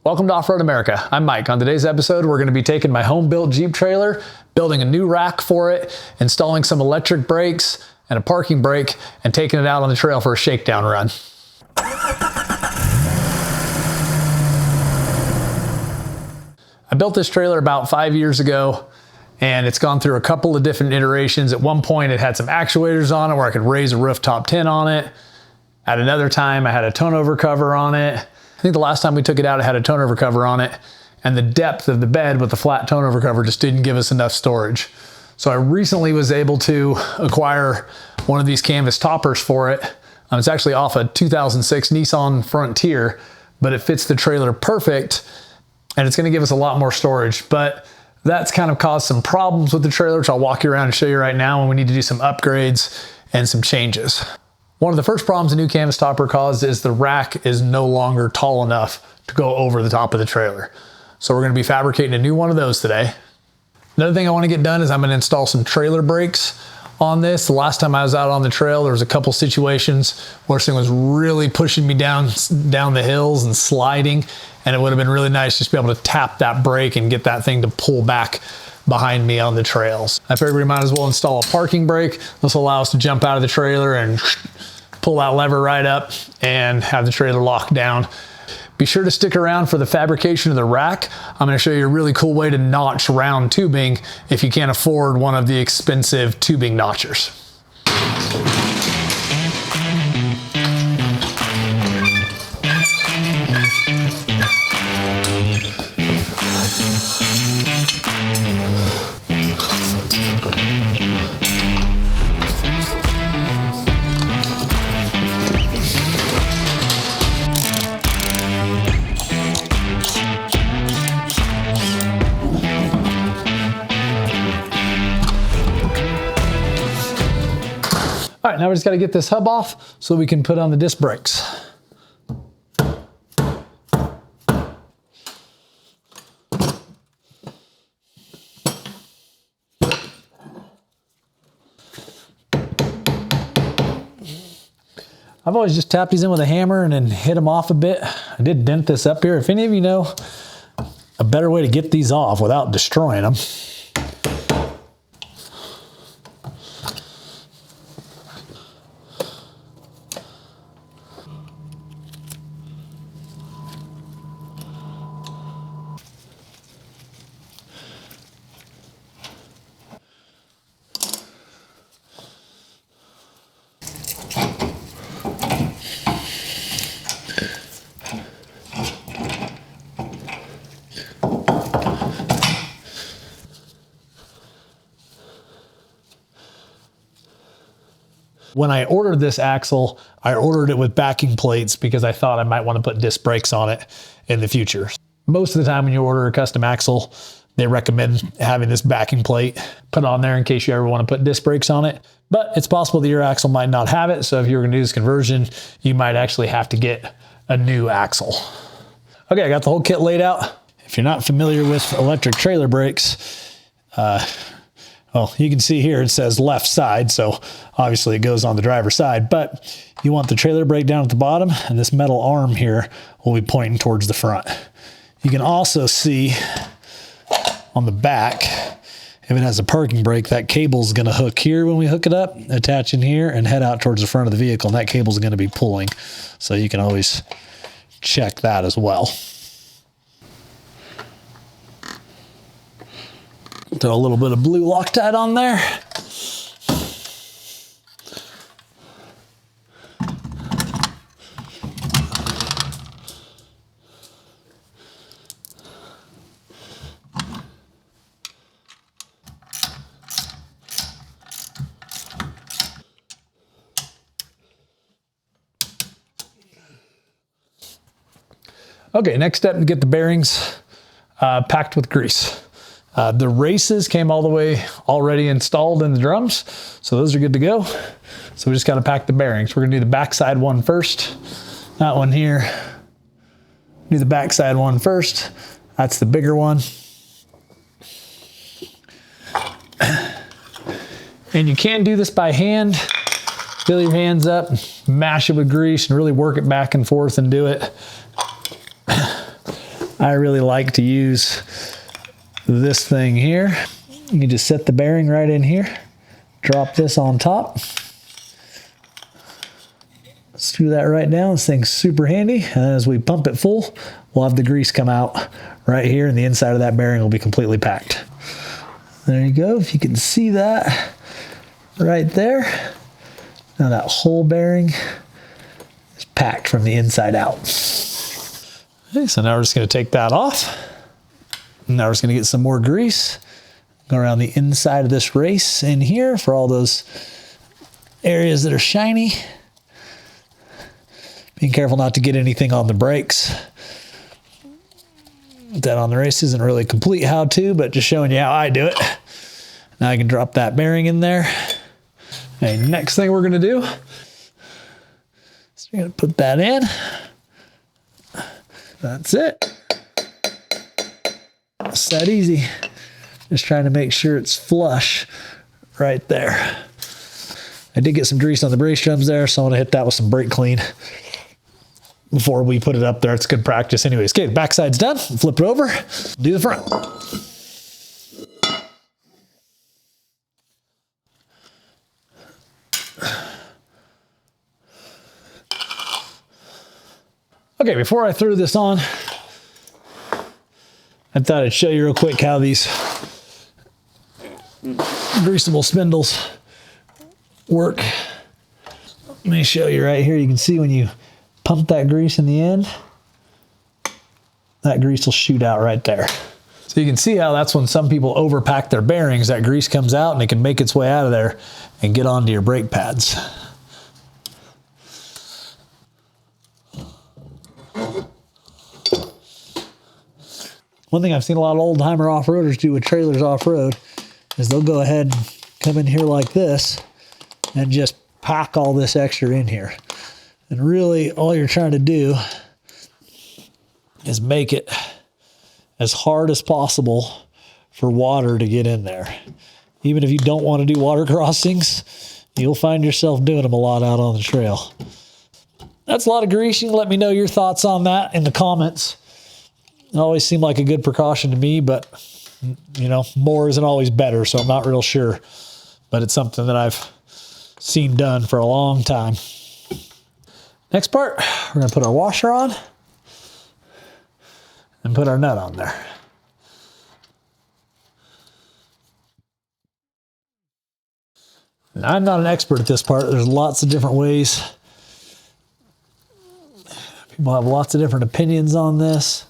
Welcome to Off-Road America. I'm Mike. On today's episode, we're going to be taking my home-built Jeep trailer, building a new rack for it, installing some electric brakes and a parking brake, and taking it out on the trail for a shakedown run. I built this trailer about 5 years ago, and it's gone through a couple of different iterations. At one point, it had some actuators on it where I could raise a rooftop tent on it. At another time, I had a tonneau cover on it. I think the last time we took it out, it had a tonneau cover on it, and the depth of the bed with the flat tonneau cover just didn't give us enough storage. So I recently was able to acquire one of these canvas toppers for it. It's actually off a 2006 Nissan Frontier, but it fits the trailer perfect, and it's gonna give us a lot more storage. But that's kind of caused some problems with the trailer, which I'll walk you around and show you right now, and we need to do some upgrades and some changes. One of the first problems a new canvas topper caused is the rack is no longer tall enough to go over the top of the trailer. So we're gonna be fabricating a new one of those today. Another thing I wanna get done is I'm gonna install some trailer brakes on this. The last time I was out on the trail, there was a couple situations where this thing was really pushing me down the hills and sliding, and it would have been really nice just to be able to tap that brake and get that thing to pull back behind me on the trails. I figured we might as well install a parking brake. This will allow us to jump out of the trailer and pull that lever right up and have the trailer locked down. Be sure to stick around for the fabrication of the rack. I'm going to show you a really cool way to notch round tubing if you can't afford one of the expensive tubing notchers. All right, now we just got to get this hub off so we can put on the disc brakes. I've always just tapped these in with a hammer and then hit them off a bit. I did dent this up here. If any of you know a better way to get these off without destroying them, when I ordered this axle, I ordered it with backing plates because I thought I might want to put disc brakes on it in the future. Most of the time when you order a custom axle, they recommend having this backing plate put on there in case you ever want to put disc brakes on it. But it's possible that your axle might not have it, so if you were going to do this conversion, you might actually have to get a new axle. Okay, I got the whole kit laid out. If you're not familiar with electric trailer brakes, well, you can see here it says left side, so obviously it goes on the driver's side, but you want the trailer brake down at the bottom, and this metal arm here will be pointing towards the front. You can also see on the back, if it has a parking brake, that cable's gonna hook here when we hook it up, attach in here, and head out towards the front of the vehicle, and that cable's gonna be pulling. So you can always check that as well. Throw a little bit of blue Loctite on there. Okay, next step to get the bearings packed with grease. The races came all the way already installed in the drums, so those are good to go. So we just got to pack the bearings. We're gonna do the backside one first. That one here. Do the backside one first. That's the bigger one. And you can do this by hand. Fill your hands up, mash it with grease, and really work it back and forth and do it. I really like to use this thing here. You can just set the bearing right in here, drop this on top, screw that right down. This thing's super handy, and as we pump it full, we'll have the grease come out right here, and the inside of that bearing will be completely packed. There you go, if you can see that right there. Now that whole bearing is packed from the inside out. Okay, so now we're just going to take that off. Now we're just going to get some more grease. Go around the inside of this race in here for all those areas that are shiny. Being careful not to get anything on the brakes. That on the race isn't really a complete how-to, but just showing you how I do it. Now I can drop that bearing in there. Okay, next thing we're going to do is we're going to put that in. That's it. It's that easy. Just trying to make sure it's flush right there. I did get some grease on the brace drums there, so I want to hit that with some brake clean before we put it up there. It's good practice anyways. Okay, the backside's done. Flip it over, do the front. Okay, before I threw this on, I thought I'd show you real quick how these greasable spindles work. Let me show you right here. You can see when you pump that grease in the end, that grease will shoot out right there. So you can see how that's when some people overpack their bearings. That grease comes out and it can make its way out of there and get onto your brake pads. One thing I've seen a lot of old-timer off-roaders do with trailers off-road is they'll go ahead and come in here like this and just pack all this extra in here. And really, all you're trying to do is make it as hard as possible for water to get in there. Even if you don't want to do water crossings, you'll find yourself doing them a lot out on the trail. That's a lot of grease. You can let me know your thoughts on that in the comments. It always seemed like a good precaution to me, but you know, more isn't always better, so I'm not real sure. But it's something that I've seen done for a long time. Next part, we're going to put our washer on and put our nut on there. Now, I'm not an expert at this part. There's lots of different ways. People have lots of different opinions on this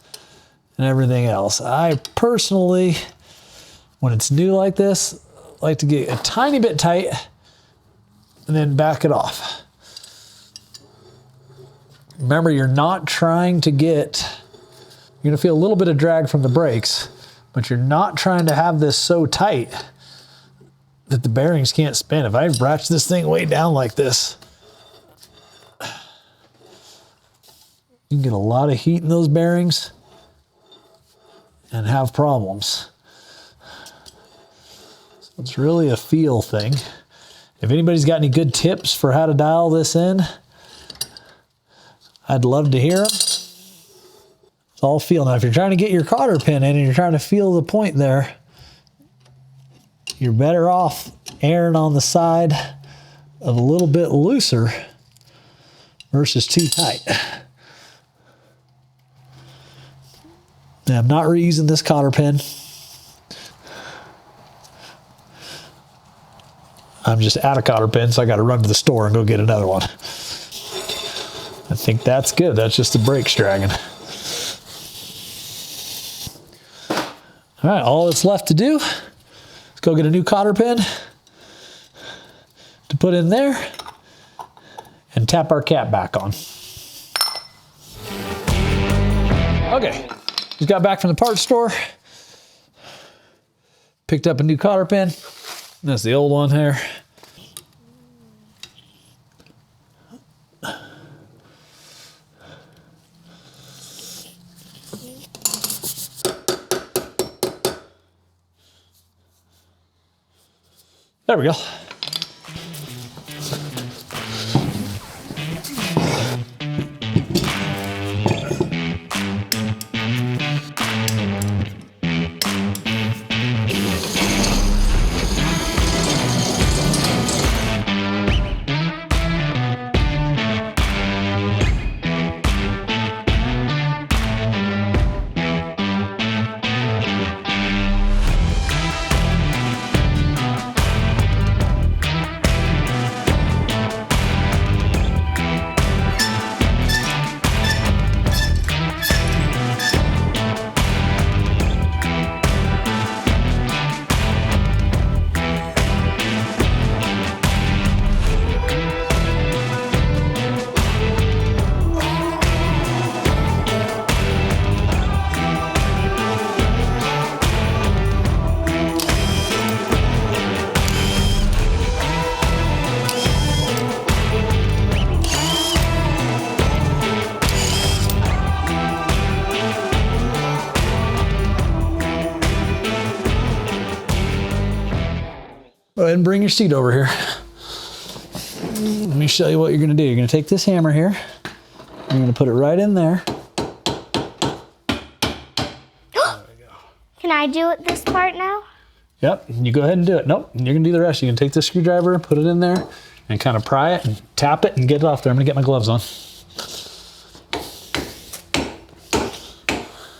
and everything else. I personally, when it's new like this, like to get a tiny bit tight and then back it off. Remember, you're not trying to get, you're gonna feel a little bit of drag from the brakes, but you're not trying to have this so tight that the bearings can't spin. If I ratchet this thing way down like this, you can get a lot of heat in those bearings and have problems. So it's really a feel thing. If anybody's got any good tips for how to dial this in, I'd love to hear them. It's all feel. Now, if you're trying to get your cotter pin in and you're trying to feel the point there, you're better off erring on the side of a little bit looser versus too tight. Now, I'm not reusing this cotter pin. I'm just out of cotter pin, so I got to run to the store and go get another one. I think that's good. That's just the brakes dragging. All right, all that's left to do is go get a new cotter pin to put in there and tap our cap back on. Okay, just got back from the parts store. Picked up a new cotter pin. That's the old one here. There we go. ahead and bring your seat over here. Let me show you what you're gonna do. You're gonna take this hammer here. You're gonna put it right in there. Can I do it this part now? Yep, you go ahead and do it. Nope, you're gonna do the rest. You can take this screwdriver, put it in there, and kind of pry it and tap it and get it off there. I'm gonna get my gloves on.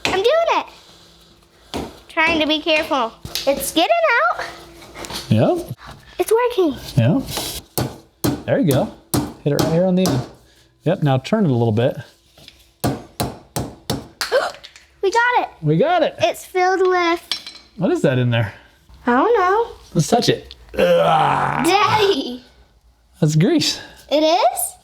I'm doing it. Trying to be careful. It's getting out. Yep. It's working. Yep. There you go. Hit it right here on the end. Yep, now turn it a little bit. We got it. We got it. It's filled with... What is that in there? I don't know. Let's touch it. Daddy. That's grease. It is?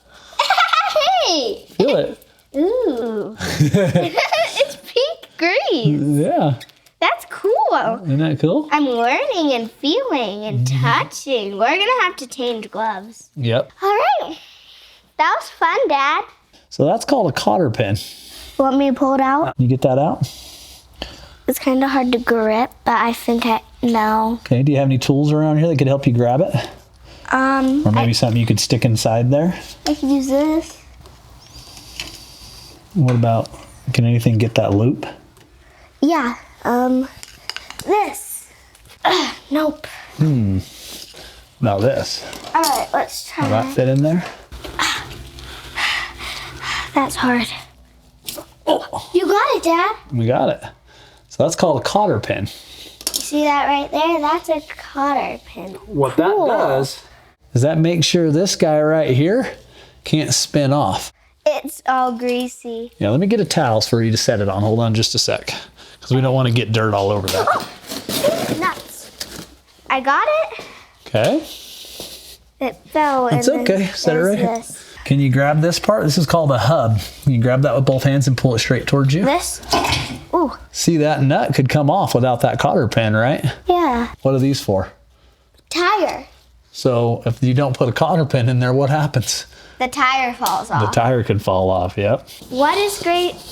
Hey. Feel it. Ooh. It's pink grease. Yeah. That's cool. Isn't that cool? I'm learning and feeling and touching. We're going to have to change gloves. Yep. All right. That was fun, Dad. So that's called a cotter pin. Want me to pull it out? You get that out? It's kind of hard to grip, but I think I know. Okay, do you have any tools around here that could help you grab it? Or maybe something you could stick inside there? I could use this. What about, can anything get that loop? Yeah, this. Nope. Now this. All right, let's try. Will that fit in there? That's hard. Oh, you got it, Dad. We got it. So that's called a cotter pin. See that right there? That's a cotter pin. What that does is that makes sure this guy right here can't spin off. It's all greasy. Yeah, let me get a towel for you to set it on. Hold on just a sec, because we don't want to get dirt all over that. Nuts. I got it. Okay. It fell. That's okay. Set it right here. Can you grab this part? This is called a hub. You can grab that with both hands and pull it straight towards you. This? Ooh. See, that nut could come off without that cotter pin, right? Yeah. What are these for? Tire. So if you don't put a cotter pin in there, what happens? The tire falls off. The tire could fall off, yep. What is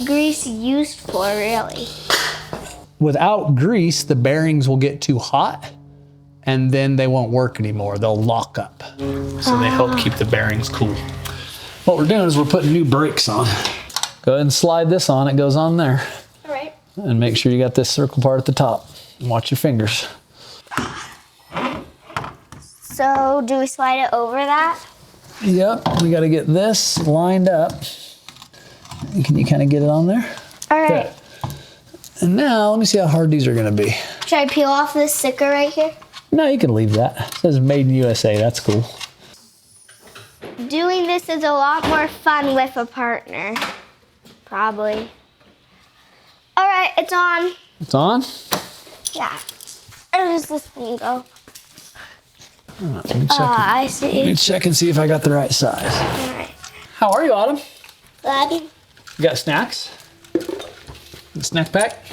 grease used for, really? Without grease, the bearings will get too hot and then they won't work anymore. They'll lock up. So they help keep the bearings cool. What we're doing is we're putting new brakes on. Go ahead and slide this on. It goes on there. All right. And make sure you got this circle part at the top. Watch your fingers. So do we slide it over that? Yep, we got to get this lined up. Can you kind of get it on there? All right. Okay. And now, let me see how hard these are going to be. Should I peel off this sticker right here? No, you can leave that. It says Made in USA. That's cool. Doing this is a lot more fun with a partner. Probably. All right, it's on. It's on? Yeah. Where does this thing go? Let me check, I let see. me check and see if I got the right size. All right. How are you, Autumn? Glad. You got snacks? The snack pack?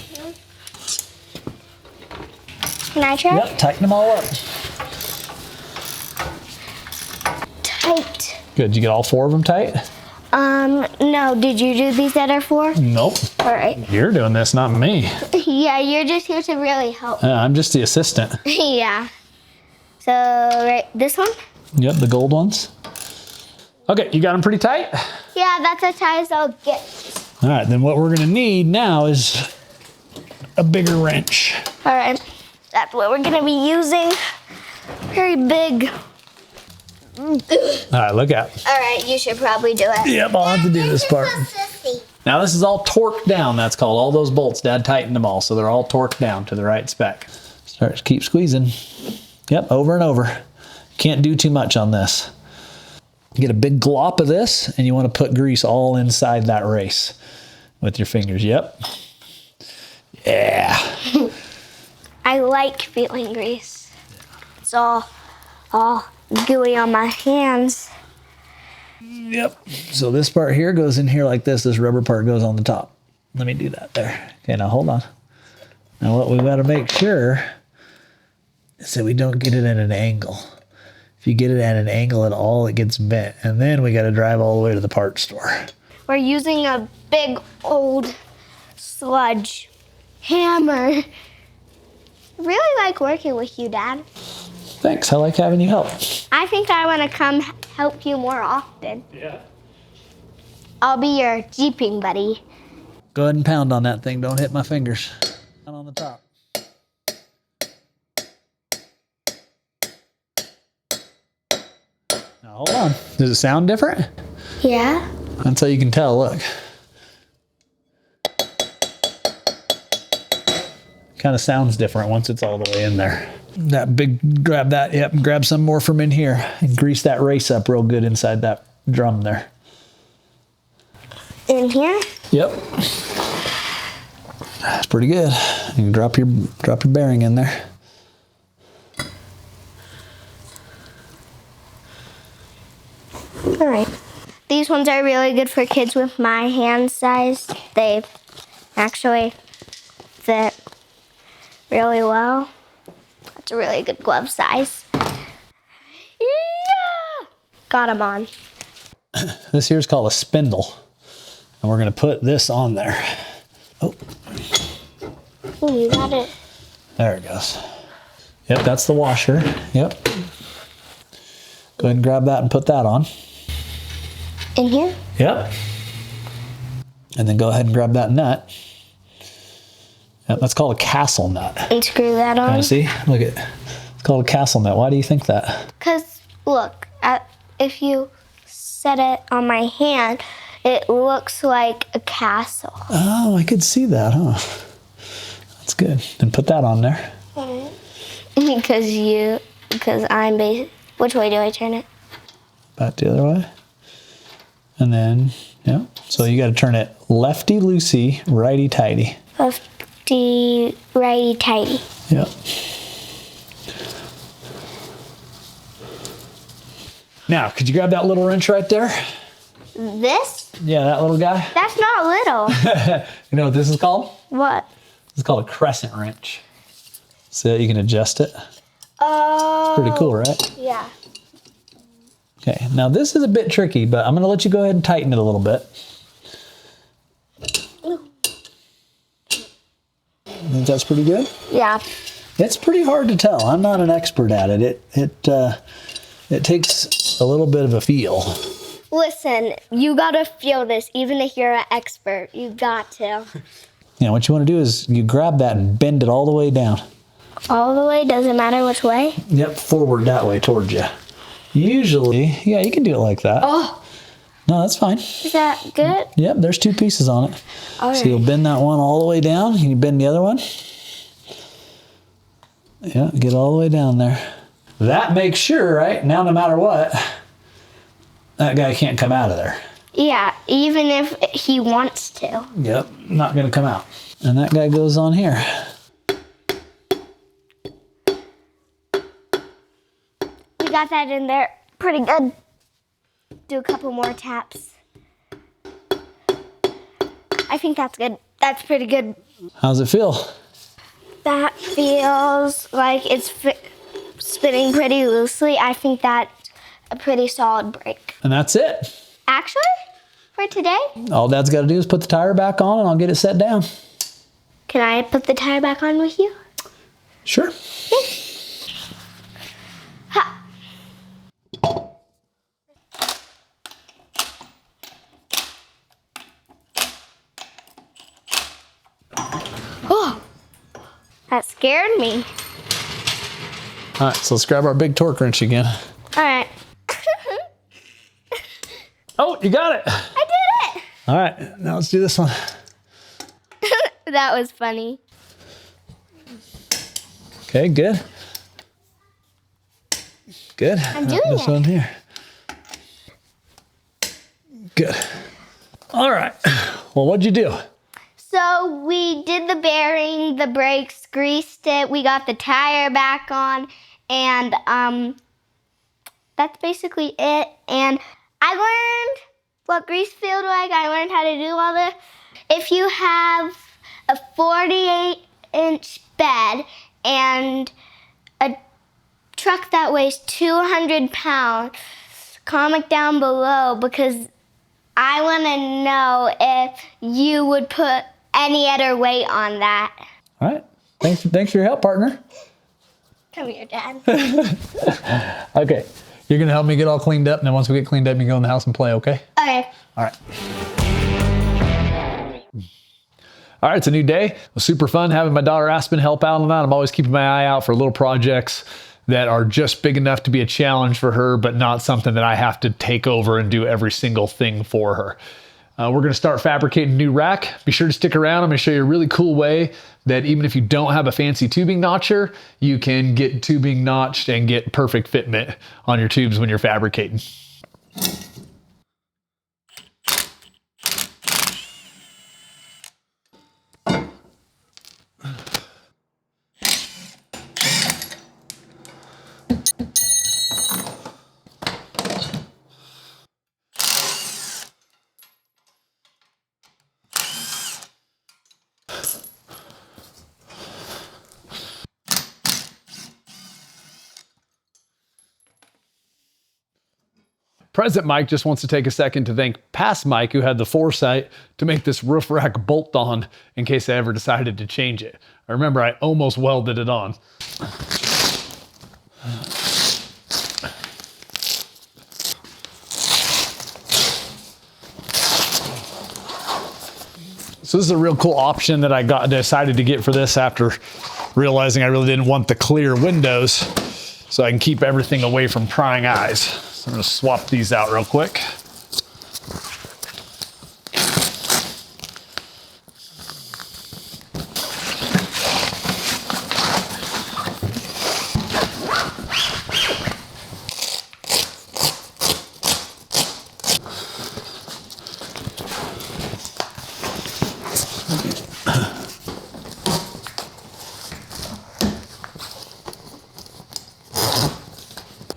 Can I try? Yep, tighten them all up. Tight. Good, did you get all 4 of them tight? No. Did you do these other 4? Nope. All right. You're doing this, not me. Yeah, you're just here to really help. I'm just the assistant. Yeah. So, right, this one? Yep, the gold ones. Okay, you got them pretty tight? Yeah, that's as tight as I'll get. All right, then what we're gonna need now is a bigger wrench. All right, that's what we're gonna be using. Very big. All right, look out. All right, you should probably do it. Yep, I'll have to do this part. Now this is all torqued down, that's called. All those bolts, Dad tightened them all, so they're all torqued down to the right spec. Start to keep squeezing. Yep, over and over. Can't do too much on this. Get a big glop of this, and you want to put grease all inside that race with your fingers. Yep. Yeah. I like feeling grease. It's all gooey on my hands. Yep. So this part here goes in here like this. This rubber part goes on the top. Let me do that there. Okay, now hold on. Now what we got to make sure is that we don't get it at an angle. If you get it at an angle at all, it gets bent. And then we got to drive all the way to the parts store. We're using a big old sludge hammer. I really like working with you, Dad. Thanks, I like having you help. I think I want to come help you more often. Yeah. I'll be your jeeping buddy. Go ahead and pound on that thing. Don't hit my fingers. Down on the top. Now hold on. Does it sound different? Yeah. That's how you can tell. Look. Kind of sounds different once it's all the way in there. That big, grab that. Yep, grab some more from in here and grease that race up real good inside that drum there. In here? Yep. That's pretty good. You can drop your bearing in there. All right. These ones are really good for kids with my hand size. They actually fit really well. That's a really good glove size. Yeah! Got them on. This here is called a spindle. And we're going to put this on there. Oh. Ooh, you got it. There it goes. Yep, that's the washer. Yep. Go ahead and grab that and put that on. In here? Yep. And then go ahead and grab that nut. Yep, that's called a castle nut. And screw that on. See? Look at it. It's called a castle nut. Why do you think that? Because, look, if you set it on my hand, it looks like a castle. Oh, I could see that, huh? That's good. Then put that on there. Because I'm basic. Which way do I turn it? Back the other way. And then, yeah. So you got to turn it lefty-loosey, righty-tighty. Lefty, righty, tighty. Yep. Now, could you grab that little wrench right there? This? Yeah, that little guy. That's not little. You know what this is called? What? It's called a crescent wrench. So you can adjust it. Oh. Pretty cool, right? Yeah. Okay, now this is a bit tricky, but I'm gonna let you go ahead and tighten it a little bit. I think that's pretty good? Yeah. It's pretty hard to tell. I'm not an expert at it. It takes a little bit of a feel. Listen, you gotta feel this, even if you're an expert. You got to. Yeah, what you want to do is you grab that and bend it all the way down. All the way? Doesn't matter which way? Yep, forward that way towards you. Usually, yeah, you can do it like that. Oh. No, that's fine. Is that good? Yep, there's two pieces on it. All So right. you'll bend that one all the way down, and you bend the other one. Yeah, get all the way down there. That makes sure, right, now no matter what, that guy can't come out of there. Yeah, even if he wants to. Yep, not gonna come out. And that guy goes on here. We got that in there pretty good. Do a couple more taps. I think that's good. That's pretty good. How's it feel? That feels like it's spinning pretty loosely. I think that's a pretty solid brake. And that's it. Actually, for today, All Dad's got to do is put the tire back on and I'll get it set down. can I put the tire back on with you? Sure. Ha. Oh, that scared me. All right, so let's grab our big torque wrench again. All right. Oh, you got it. I did it. All right, now let's do this one. That was funny. Okay, good. Good. I'm doing this it. one here. Good. All right. Well, what'd you do? So we did the bearing, the brakes, greased it. We got the tire back on, and that's basically it. And I learned what grease feels like. I learned how to do all this. If you have a 48-inch bed and a truck that weighs 200 pounds, comment down below because I want to know if you would put any other weight on that. All right. Thanks for your help, partner. Come here, Dad. Okay. You're going to help me get all cleaned up, and then once we get cleaned up, you can go in the house and play, okay? Okay. All right. All right, it's a new day. It was super fun having my daughter Aspen help out on that. I'm always keeping my eye out for little projects that are just big enough to be a challenge for her, but not something that I have to take over and do every single thing for her. We're gonna start fabricating a new rack. Be sure to stick around. I'm gonna show you a really cool way that even if you don't have a fancy tubing notcher, you can get tubing notched and get perfect fitment on your tubes when you're fabricating. Present Mike just wants to take a second to thank past Mike, who had the foresight to make this roof rack bolt on in case I ever decided to change it. I remember I almost welded it on. So this is a real cool option that I decided to get for this after realizing I really didn't want the clear windows, so I can keep everything away from prying eyes. So I'm gonna swap these out real quick.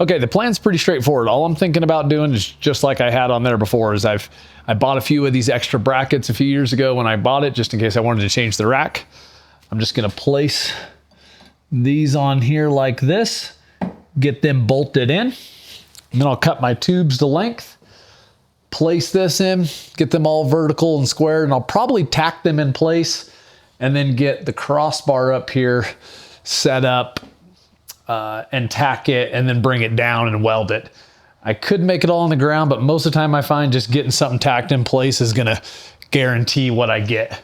Okay, the plan's pretty straightforward. All I'm thinking about doing is just like I had on there before, is I bought a few of these extra brackets a few years ago when I bought it, just in case I wanted to change the rack. I'm just gonna place these on here like this, get them bolted in, and then I'll cut my tubes to length, place this in, get them all vertical and square, and I'll probably tack them in place and then get the crossbar up here set up and tack it and then bring it down and weld it. I could make it all on the ground, but most of the time I find just getting something tacked in place is gonna guarantee what I get.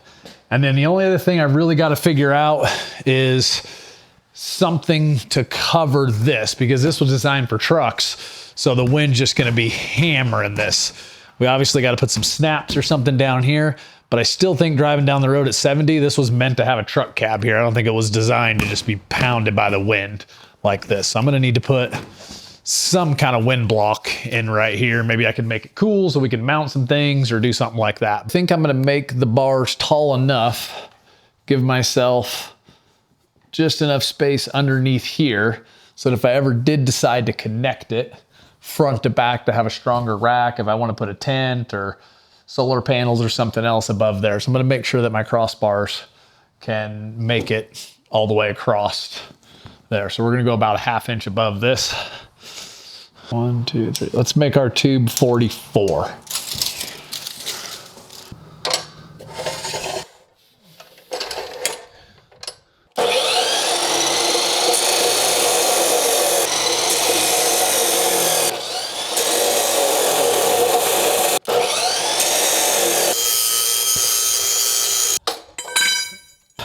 And then the only other thing I really got to figure out is something to cover this, because this was designed for trucks. So the wind's just gonna be hammering this. We obviously got to put some snaps or something down here, but I still think driving down the road at 70, this was meant to have a truck cab here. I don't think it was designed to just be pounded by the wind like this. So I'm gonna need to put some kind of wind block in right here. Maybe I can make it cool so we can mount some things or do something like that. I think I'm gonna make the bars tall enough, give myself just enough space underneath here so that if I ever did decide to connect it front to back to have a stronger rack, if I want to put a tent or solar panels or something else above there. So I'm gonna make sure that my crossbars can make it all the way across there. So we're gonna go about a ½ inch above this. 1, 2, 3. Let's make our tube 44.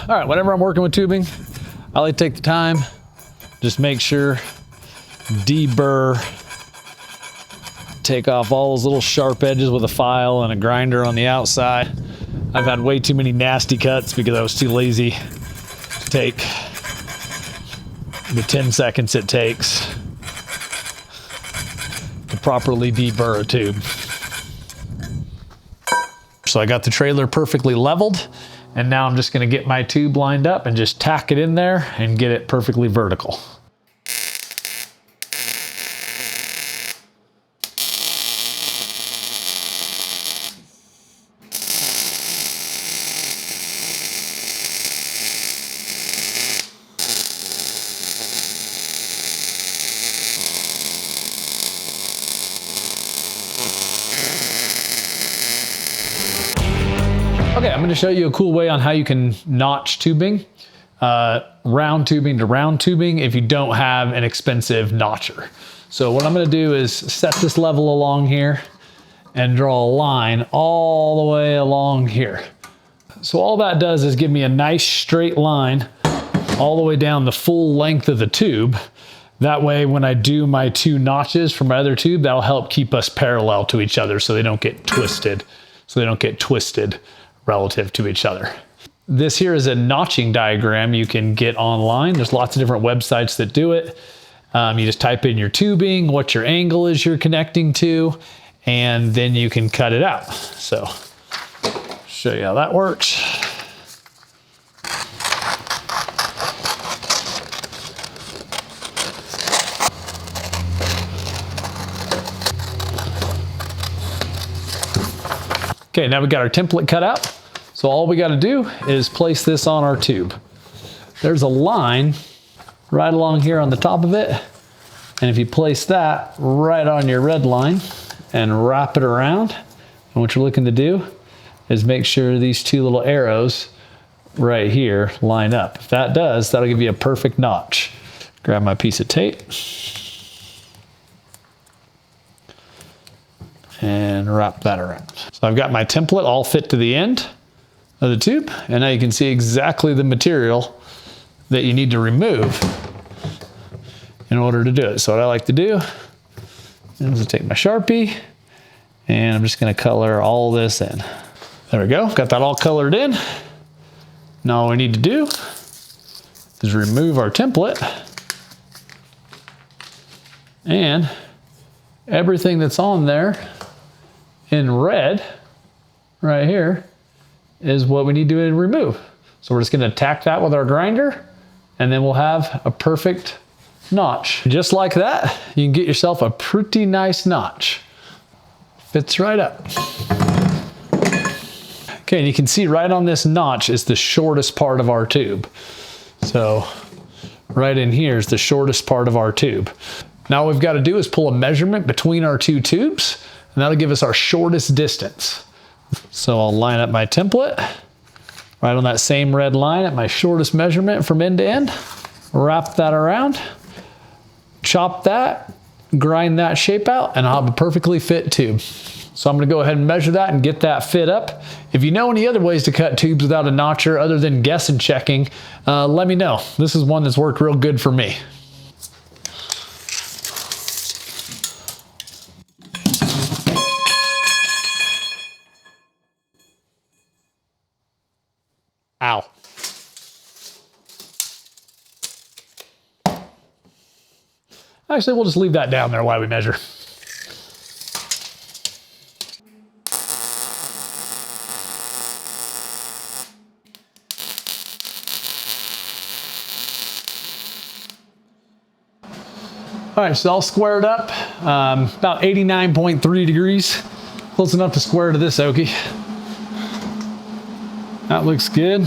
All right, whenever I'm working with tubing, I like to take the time, just make sure, deburr, take off all those little sharp edges with a file and a grinder on the outside. I've had way too many nasty cuts because I was too lazy to take the 10 seconds it takes to properly deburr a tube. So I got the trailer perfectly leveled, and now I'm just gonna get my tube lined up and just tack it in there and get it perfectly vertical. Okay, I'm gonna show you a cool way on how you can notch tubing. round tubing to round tubing if you don't have an expensive notcher. So what I'm going to do is set this level along here and draw a line all the way along here. So all that does is give me a nice straight line all the way down the full length of the tube. That way, when I do my 2 notches for my other tube, that'll help keep us parallel to each other so they don't get twisted. Relative to each other. This here is a notching diagram you can get online. There's lots of different websites that do it. You just type in your tubing, what your angle is you're connecting to, and then you can cut it out. So, show you how that works. Okay, now we got our template cut out. So all we got to do is place this on our tube. There's a line right along here on the top of it. And if you place that right on your red line and wrap it around, and what you're looking to do is make sure these 2 little arrows right here line up. If that does, that'll give you a perfect notch. Grab my piece of tape and wrap that around. So I've got my template all fit to the end of the tube, and now you can see exactly the material that you need to remove in order to do it. So what I like to do is take my Sharpie, and I'm just gonna color all this in. There we go, got that all colored in. Now all we need to do is remove our template, and everything that's on there in red right here is what we need to remove. So we're just gonna attack that with our grinder, and then we'll have a perfect notch. Just like that, you can get yourself a pretty nice notch. Fits right up. Okay, and you can see right on this notch is the shortest part of our tube. So right in here is the shortest part of our tube. Now what we've got to do is pull a measurement between our 2 tubes, and that'll give us our shortest distance. So I'll line up my template right on that same red line at my shortest measurement from end to end, wrap that around, chop that, grind that shape out, and I'll have a perfectly fit tube. So I'm gonna go ahead and measure that and get that fit up. If you know any other ways to cut tubes without a notcher other than guess and checking, let me know. This is one that's worked real good for me. Ow. Actually, we'll just leave that down there while we measure. All right, so all squared up, about 89.3 degrees. Close enough to square to this okie. That looks good.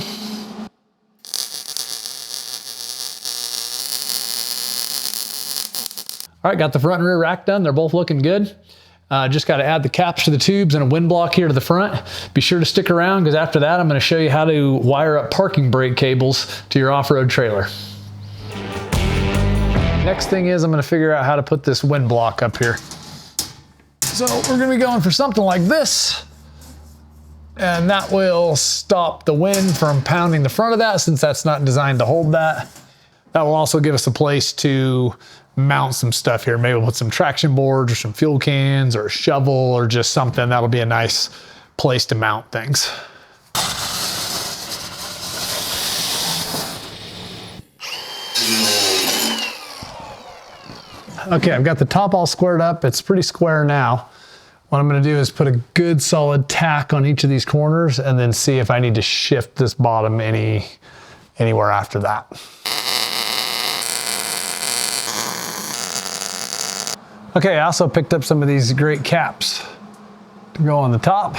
All right, got the front and rear rack done. They're both looking good. Just got to add the caps to the tubes and a wind block here to the front. Be sure to stick around because after that, I'm going to show you how to wire up parking brake cables to your off-road trailer. Next thing is I'm going to figure out how to put this wind block up here. So we're going to be going for something like this. And that will stop the wind from pounding the front of that since that's not designed to hold that. That will also give us a place to mount some stuff here. Maybe we'll put some traction boards or some fuel cans or a shovel or just something. That'll be a nice place to mount things. Okay, I've got the top all squared up. It's pretty square now. What I'm gonna do is put a good solid tack on each of these corners and then see if I need to shift this bottom anywhere after that. Okay, I also picked up some of these great caps to go on the top,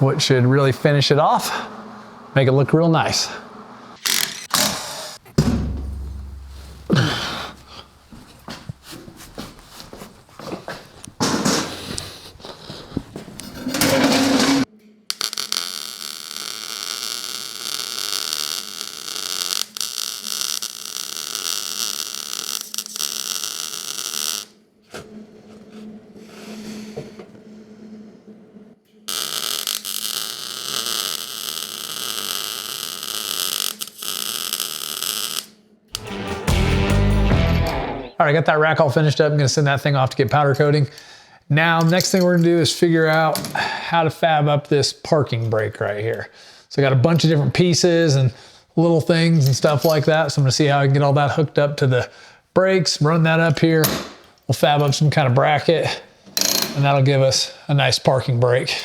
which should really finish it off, make it look real nice. All right, I got that rack all finished up. I'm gonna send that thing off to get powder coating. Now, next thing we're gonna do is figure out how to fab up this parking brake right here. So I got a bunch of different pieces and little things and stuff like that. So I'm gonna see how I can get all that hooked up to the brakes, run that up here. We'll fab up some kind of bracket, and that'll give us a nice parking brake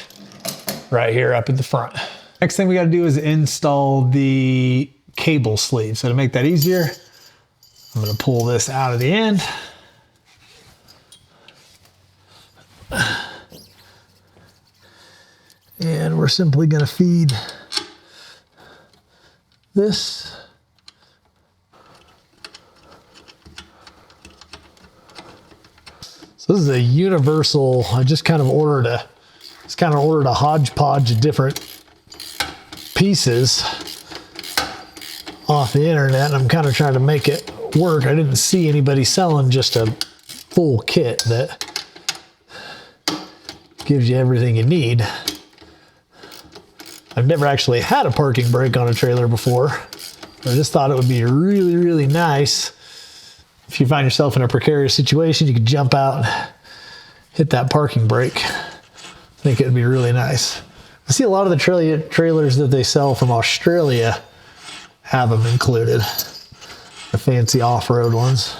right here up at the front. Next thing we gotta do is install the cable sleeve. So to make that easier, I'm gonna pull this out of the end. And we're simply gonna feed this. So this is a universal, I just kind of ordered a hodgepodge of different pieces off the internet, and I'm kind of trying to make it work. I didn't see anybody selling just a full kit that gives you everything you need. I've never actually had a parking brake on a trailer before. I just thought it would be really, really nice if you find yourself in a precarious situation, you could jump out and hit that parking brake. I think it would be really nice. I see a lot of the trailers that they sell from Australia have them included, the fancy off-road ones.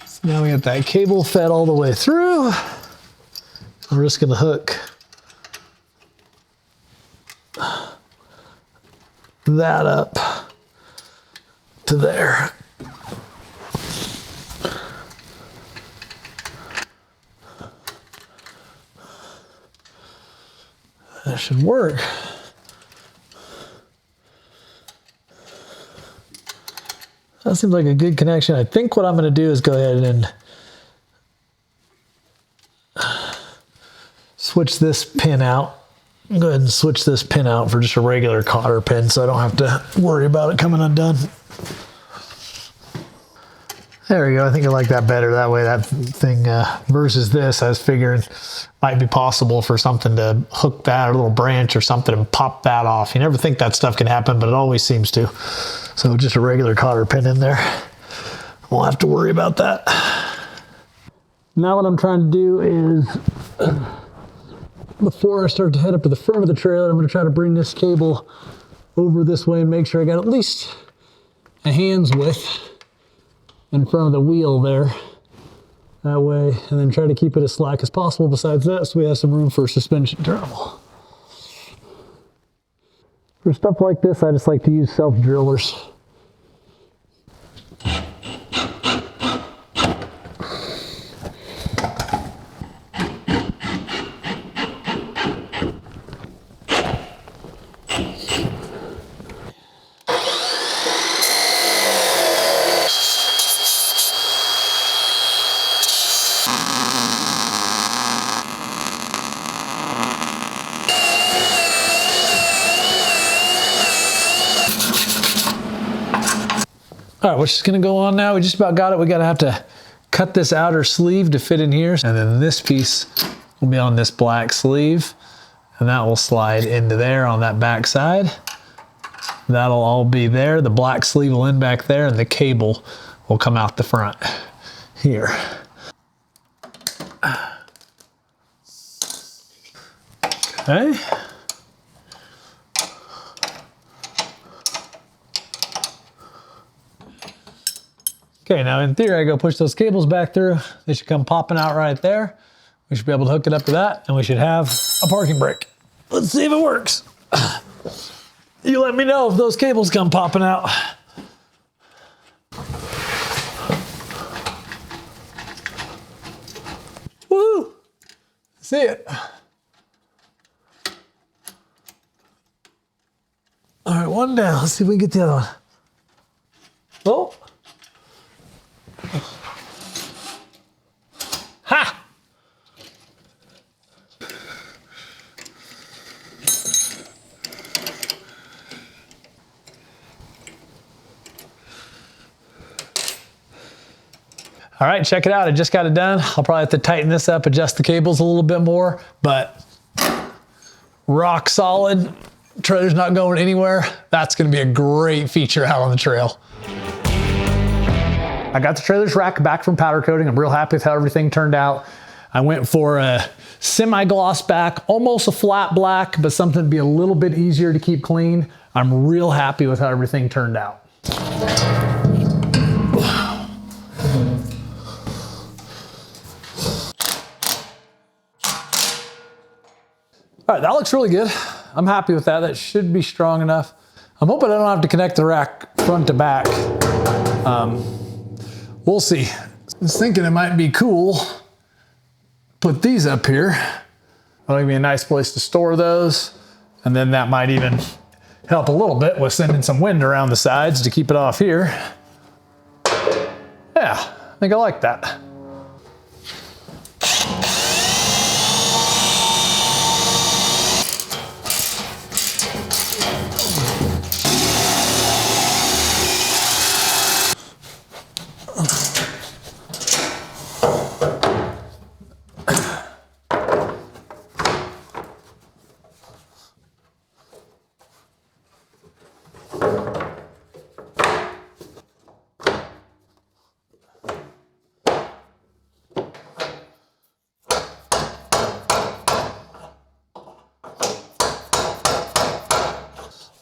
So now we got that cable fed all the way through. We're just gonna hook that up to there. That should work. That seems like a good connection. I think what I'm going to do is go ahead and switch this pin out. Go ahead and switch this pin out for just a regular cotter pin so I don't have to worry about it coming undone. There we go. I think I like that better. That way that thing versus this, I was figuring might be possible for something to hook that, or a little branch or something, and pop that off. You never think that stuff can happen, but it always seems to. So just a regular cotter pin in there. Won't have to worry about that. Now what I'm trying to do is, before I start to head up to the front of the trailer, I'm going to try to bring this cable over this way and make sure I got at least a hand's width in front of the wheel there. That way, and then try to keep it as slack as possible besides that, so we have some room for suspension travel. For stuff like this, I just like to use self-drillers. All right, what's just gonna go on now? We just about got it. We gotta have to cut this outer sleeve to fit in here. And then this piece will be on this black sleeve, and that will slide into there on that back side. That'll all be there. The black sleeve will end back there, and the cable will come out the front here. Okay. Okay, now in theory, I go push those cables back through. They should come popping out right there. We should be able to hook it up to that, and we should have a parking brake. Let's see if it works. You let me know if those cables come popping out. Woo! See it. All right, one down. Let's see if we can get the other one. Oh. Ha! All right, check it out. I just got it done. I'll probably have to tighten this up, adjust the cables a little bit more, but rock solid. Trailer's not going anywhere. That's gonna be a great feature out on the trail. I got the trailer's rack back from powder coating. I'm real happy with how everything turned out. I went for a semi-gloss back, almost a flat black, but something to be a little bit easier to keep clean. I'm real happy with how everything turned out. All right, that looks really good. I'm happy with that. That should be strong enough. I'm hoping I don't have to connect the rack front to back. We'll see. I was thinking it might be cool. Put these up here. That'll give me a nice place to store those. And then that might even help a little bit with sending some wind around the sides to keep it off here. Yeah, I think I like that.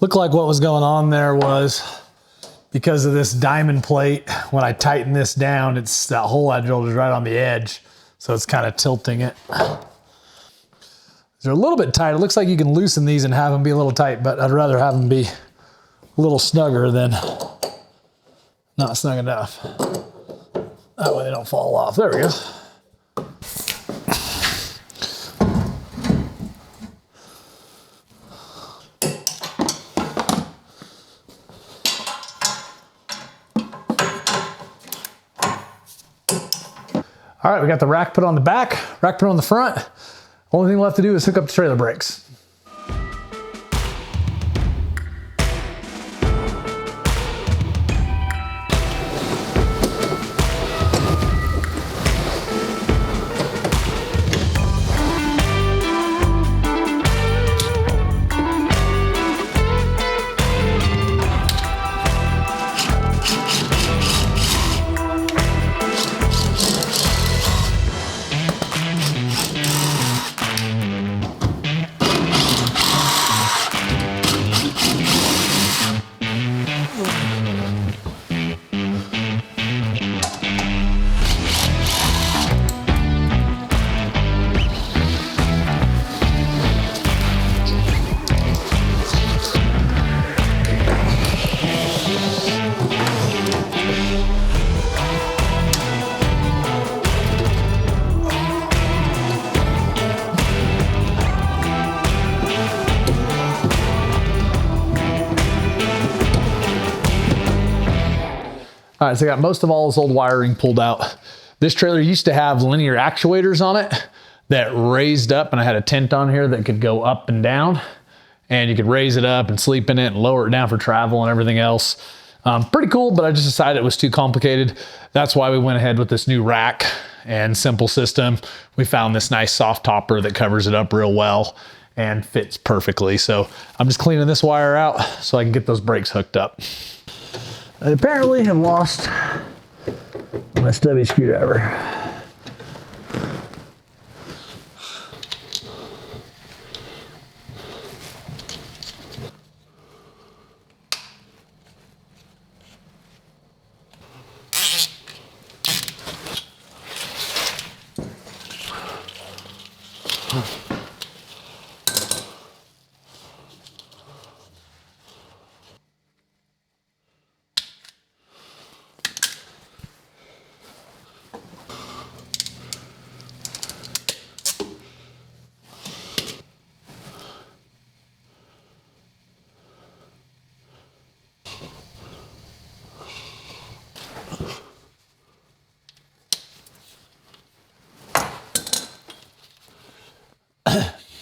Looked like what was going on there was because of this diamond plate, when I tighten this down, it's that hole I drilled is right on the edge. So it's kind of tilting it. They're a little bit tight. It looks like you can loosen these and have them be a little tight, but I'd rather have them be a little snugger than not snug enough. That way they don't fall off. There we go. All right, we got the rack put on the back, rack put on the front. Only thing left to do is hook up the trailer brakes. All right, so I got most of all this old wiring pulled out. This trailer used to have linear actuators on it that raised up, and I had a tent on here that could go up and down, and you could raise it up and sleep in it and lower it down for travel and everything else. Pretty cool, but I just decided it was too complicated. That's why we went ahead with this new rack and simple system. We found this nice soft topper that covers it up real well and fits perfectly. So I'm just cleaning this wire out so I can get those brakes hooked up. I apparently have lost my stubby screwdriver.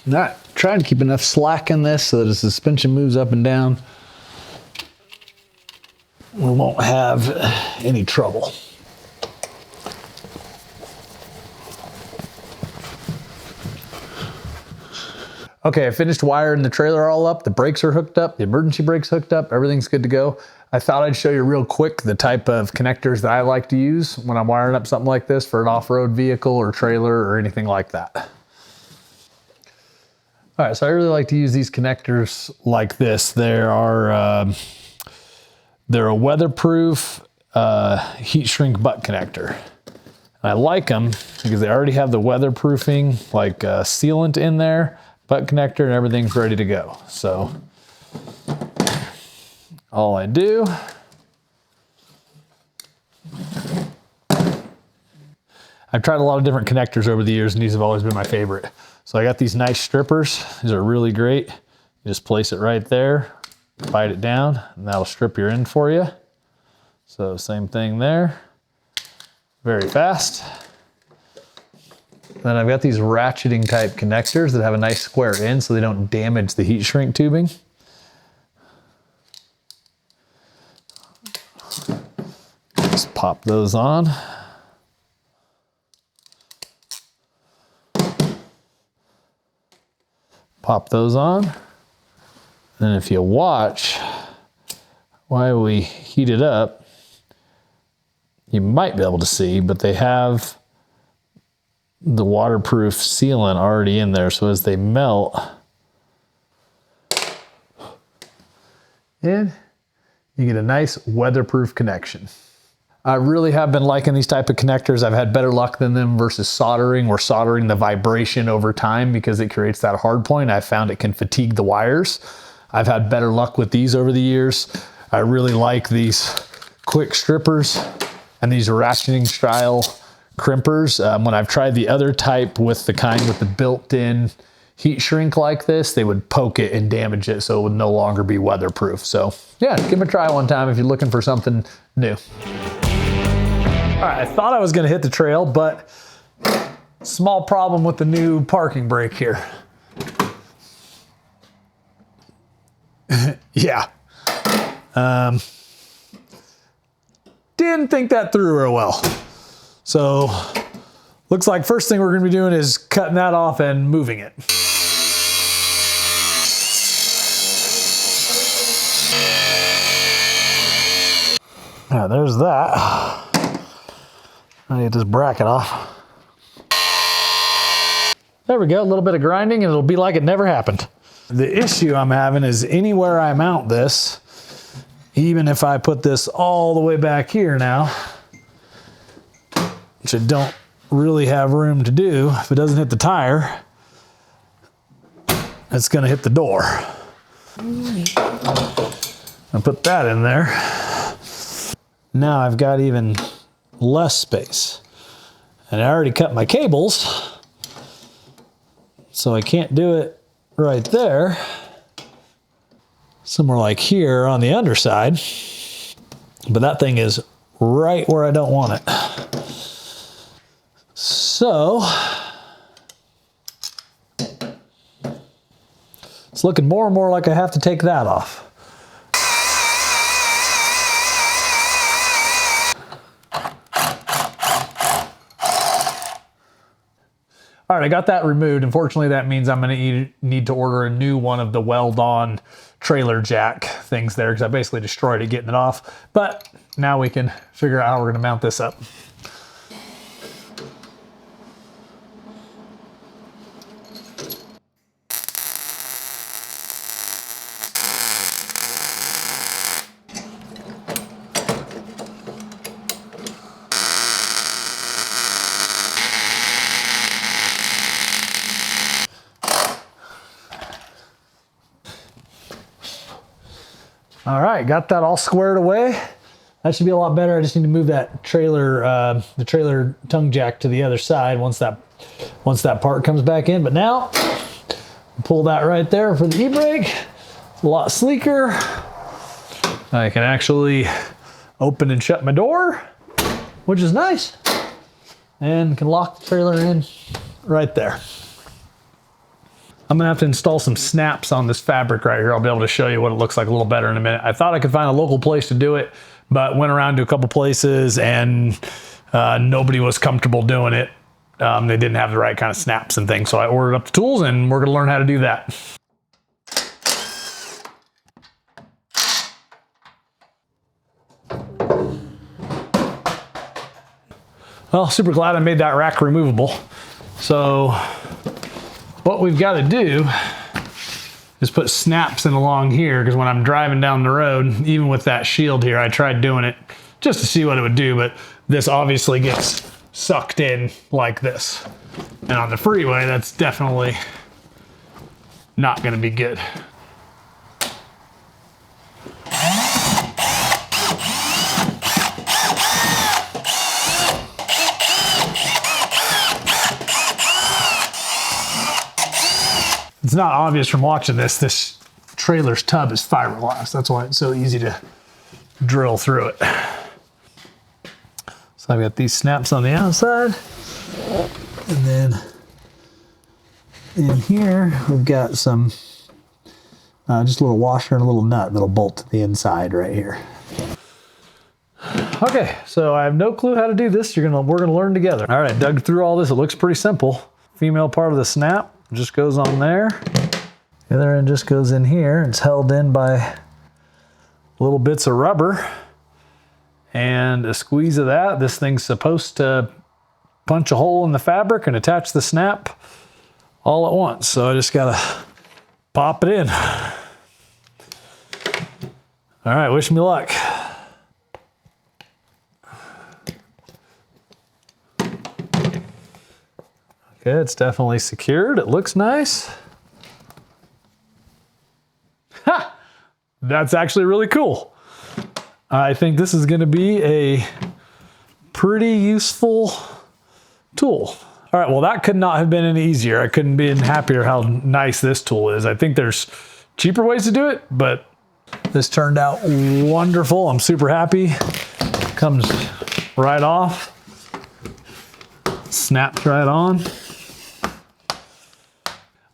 Not trying to keep enough slack in this so that the suspension moves up and down. We won't have any trouble. Okay, I finished wiring the trailer all up. The brakes are hooked up. The emergency brakes hooked up. Everything's good to go. I thought I'd show you real quick the type of connectors that I like to use when I'm wiring up something like this for an off-road vehicle or trailer or anything like that. All right, so I really like to use these connectors like this. They're a weatherproof heat shrink butt connector. I like them because they already have the weatherproofing like sealant in there, butt connector, and everything's ready to go. So all I do, I've tried a lot of different connectors over the years and these have always been my favorite. So I got these nice strippers. These are really great. You just place it right there, bite it down, and that'll strip your end for you. So same thing there. Very fast. Then I've got these ratcheting type connectors that have a nice square end so they don't damage the heat shrink tubing. Just pop those on. Pop those on. And if you watch while we heat it up, you might be able to see, but they have the waterproof sealant already in there. So as they melt, and you get a nice weatherproof connection. I really have been liking these type of connectors. I've had better luck than them versus soldering or soldering the vibration over time because it creates that hard point. I found it can fatigue the wires. I've had better luck with these over the years. I really like these quick strippers and these ratcheting style crimpers. When I've tried the other type with the kind with the built-in heat shrink like this, they would poke it and damage it so it would no longer be weatherproof. So yeah, give them a try one time if you're looking for something new. All right, I thought I was gonna hit the trail, but small problem with the new parking brake here. Yeah. Didn't think that through real well. So looks like first thing we're gonna be doing is cutting that off and moving it. All right, there's that. I need this bracket off. There we go, a little bit of grinding and it'll be like it never happened. The issue I'm having is anywhere I mount this, even if I put this all the way back here now, which I don't really have room to do, if it doesn't hit the tire, it's gonna hit the door. I'll put that in there. Now I've got even less space. And I already cut my cables, so I can't do it right there. Somewhere like here on the underside, but that thing is right where I don't want it. So it's looking more and more like I have to take that off. All right, I got that removed. Unfortunately, that means I'm gonna need to order a new one of the weld-on trailer jack things there because I basically destroyed it getting it off. But now we can figure out how we're gonna mount this up. All right, got that all squared away. That should be a lot better. I just need to move that trailer, the trailer tongue jack to the other side once that part comes back in. But now, pull that right there for the e-brake. It's a lot sleeker. I can actually open and shut my door, which is nice. And can lock the trailer in right there. I'm gonna have to install some snaps on this fabric right here. I'll be able to show you what it looks like a little better in a minute. I thought I could find a local place to do it, but went around to a couple places and nobody was comfortable doing it they didn't have the right kind of snaps and things. So I ordered up the tools and we're gonna learn how to do that. Well, super glad I made that rack removable. So what we've got to do is put snaps in along here, because when I'm driving down the road, even with that shield here, I tried doing it just to see what it would do, but this obviously gets sucked in like this. And on the freeway, that's definitely not going to be good. It's not obvious from watching this, this trailer's tub is fiberglass. That's why it's so easy to drill through it. So I've got these snaps on the outside. And then in here, we've got some, just a little washer and a little nut that'll bolt to the inside right here. Okay, so I have no clue how to do this. We're gonna learn together. All right, dug through all this. It looks pretty simple. Female part of the snap just goes on there. The other end just goes in here. It's held in by little bits of rubber and a squeeze of that. This thing's supposed to punch a hole in the fabric and attach the snap all at once. So I just gotta pop it in. All right, wish me luck. Okay, it's definitely secured. It looks nice. Ha! That's actually really cool. I think this is gonna be a pretty useful tool. All right, well, that could not have been any easier. I couldn't be happier how nice this tool is. I think there's cheaper ways to do it, but this turned out wonderful. I'm super happy. Comes right off. Snaps right on.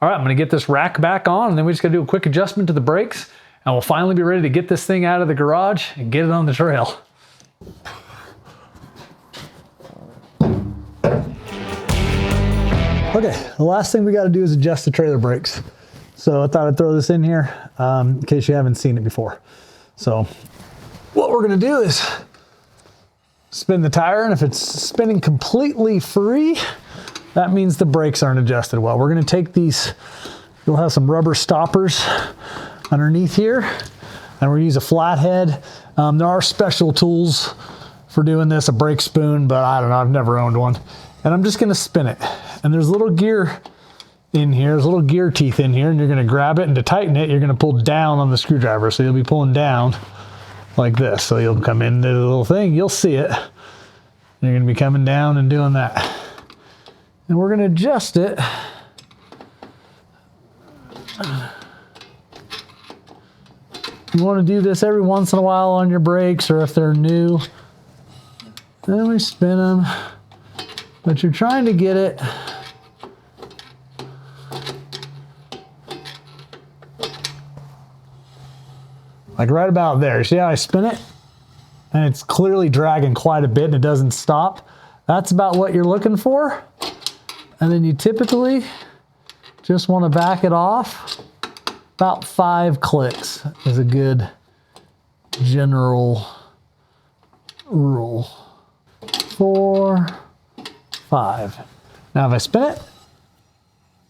All right, I'm gonna get this rack back on, and then we just gotta do a quick adjustment to the brakes, and we'll finally be ready to get this thing out of the garage and get it on the trail. Okay, the last thing we gotta do is adjust the trailer brakes. So I thought I'd throw this in here in case you haven't seen it before. So what we're gonna do is spin the tire, and if it's spinning completely free, that means the brakes aren't adjusted well. We're gonna take these, you'll have some rubber stoppers underneath here, and we're gonna use a flathead. There are special tools for doing this, a brake spoon, but I don't know, I've never owned one. And I'm just gonna spin it. And there's a little gear in here, there's little gear teeth in here, and you're gonna grab it, and to tighten it, you're gonna pull down on the screwdriver. So you'll be pulling down like this. So you'll come into the little thing, you'll see it. And you're gonna be coming down and doing that. And we're gonna adjust it. You wanna do this every once in a while on your brakes, or if they're new. Then we spin them. But you're trying to get it like right about there. See how I spin it? And it's clearly dragging quite a bit and it doesn't stop. That's about what you're looking for. And then you typically just want to back it off. About 5 clicks is a good general rule. 4, 5. Now if I spin it,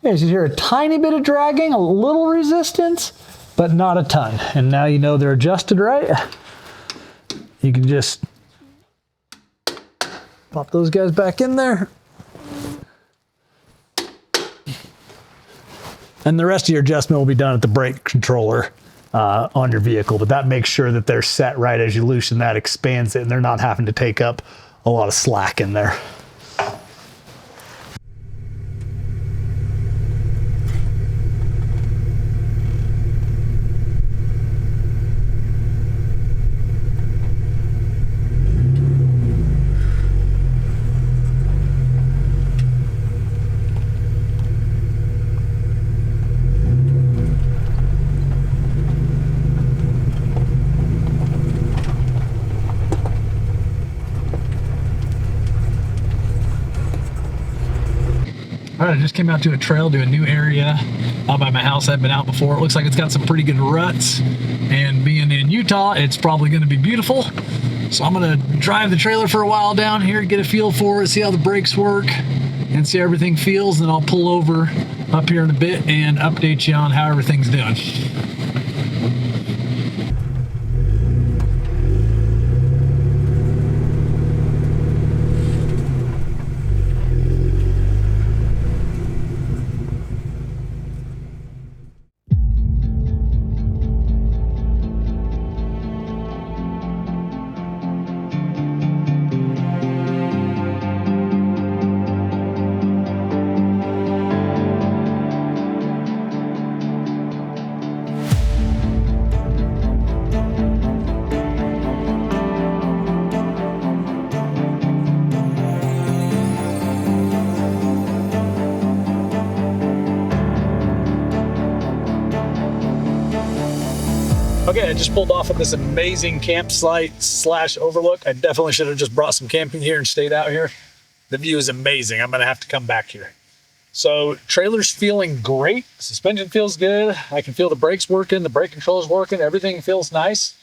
you should hear a tiny bit of dragging, a little resistance, but not a ton. And now you know they're adjusted right. You can just pop those guys back in there. And the rest of your adjustment will be done at the brake controller on your vehicle, but that makes sure that they're set right. As you loosen that, expands it, and they're not having to take up a lot of slack in there. right, I just came out to a trail to a new area out by my house. I haven't been out before. It looks like it's got some pretty good ruts, and being in Utah, it's probably going to be beautiful. So I'm going to drive the trailer for a while down here, get a feel for it, see how the brakes work, and see how everything feels. Then I'll pull over up here in a bit and update you on how everything's doing. Okay, I just pulled off of this amazing campsite slash overlook. I definitely should have just brought some camping here and stayed out here. The view is amazing. I'm gonna have to come back here. So trailer's feeling great. Suspension feels good. I can feel the brakes working, the brake control is working, everything feels nice.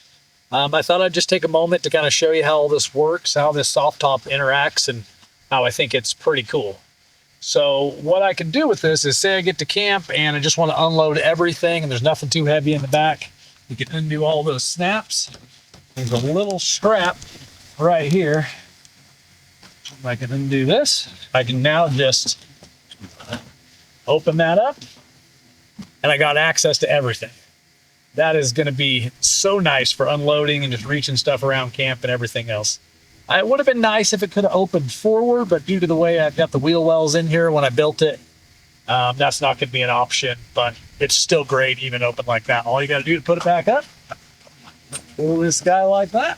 I thought I'd just take a moment to kind of show you how all this works, how this soft top interacts, and how I think it's pretty cool. So what I can do with this is, say I get to camp and I just want to unload everything and there's nothing too heavy in the back. You can undo all those snaps. There's a little strap right here. I can undo this. I can now just open that up and I got access to everything. That is going to be so nice for unloading and just reaching stuff around camp and everything else. It would have been nice if it could have opened forward, but due to the way I've got the wheel wells in here when I built it, that's not going to be an option, but it's still great even open like that. All you got to do to put it back up, pull this guy like that,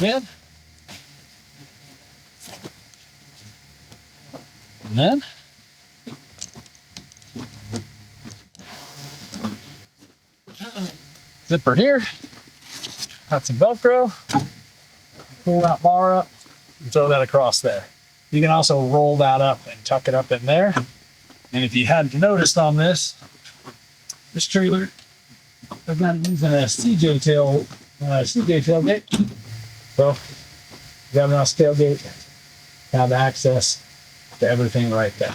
in, and then zipper here, got some Velcro, pull that bar up and throw that across there. You can also roll that up and tuck it up in there. And if you hadn't noticed on this trailer, I'm not using a CJ tailgate. So you have a nice tailgate, have access to everything right there.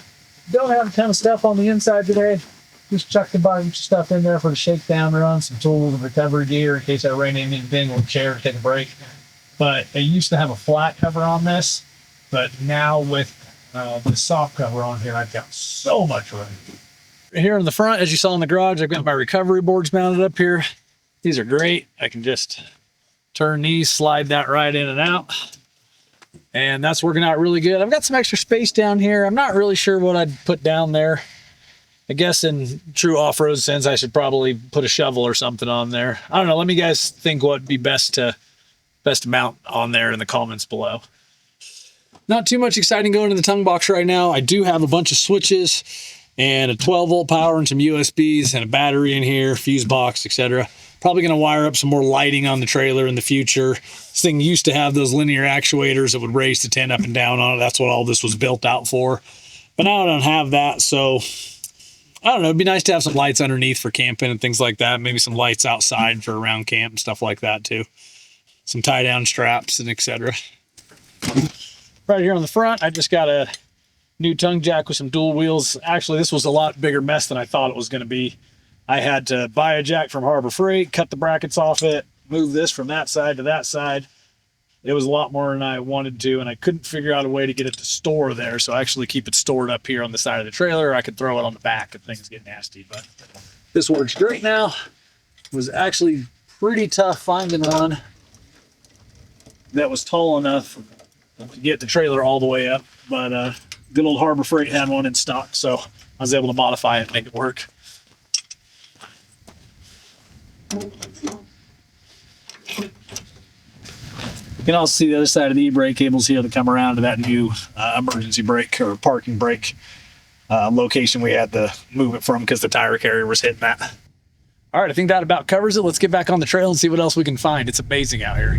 Don't have a ton of stuff on the inside today. Just chucked a bunch of stuff in there for the shakedown run, some tools and recovery gear in case I ran into anything with a chair to take a break. But I used to have a flat cover on this, but now with the soft cover on here, I've got so much room. Here in the front, as you saw in the garage, I've got my recovery boards mounted up here. These are great. I can just turn these, slide that right in and out. And that's working out really good. I've got some extra space down here. I'm not really sure what I'd put down there. I guess in true off-road sense, I should probably put a shovel or something on there. I don't know. Let me guys think what would be best to mount on there in the comments below. Not too much exciting going in the tongue box right now. I do have a bunch of switches and a 12-volt power and some USBs and a battery in here, fuse box, etc. Probably going to wire up some more lighting on the trailer in the future. This thing used to have those linear actuators that would raise the tent up and down on it. That's what all this was built out for. But now I don't have that, so I don't know. It'd be nice to have some lights underneath for camping and things like that. Maybe some lights outside for around camp and stuff like that too. Some tie-down straps and etc. Right here on the front, I just got a new tongue jack with some dual wheels. Actually, this was a lot bigger mess than I thought it was going to be. I had to buy a jack from Harbor Freight, cut the brackets off it, move this from that side to that side. It was a lot more than I wanted to, and I couldn't figure out a way to get it to store there. So I actually keep it stored up here on the side of the trailer. I could throw it on the back if things get nasty, but this works great now. It was actually pretty tough finding one that was tall enough to get the trailer all the way up, but good old Harbor Freight had one in stock, so I was able to modify it and make it work. You can also see the other side of the e-brake cables here that come around to that new emergency brake or parking brake location we had to move it from because the tire carrier was hitting that. All right, I think that about covers it. Let's get back on the trail and see what else we can find. It's amazing out here.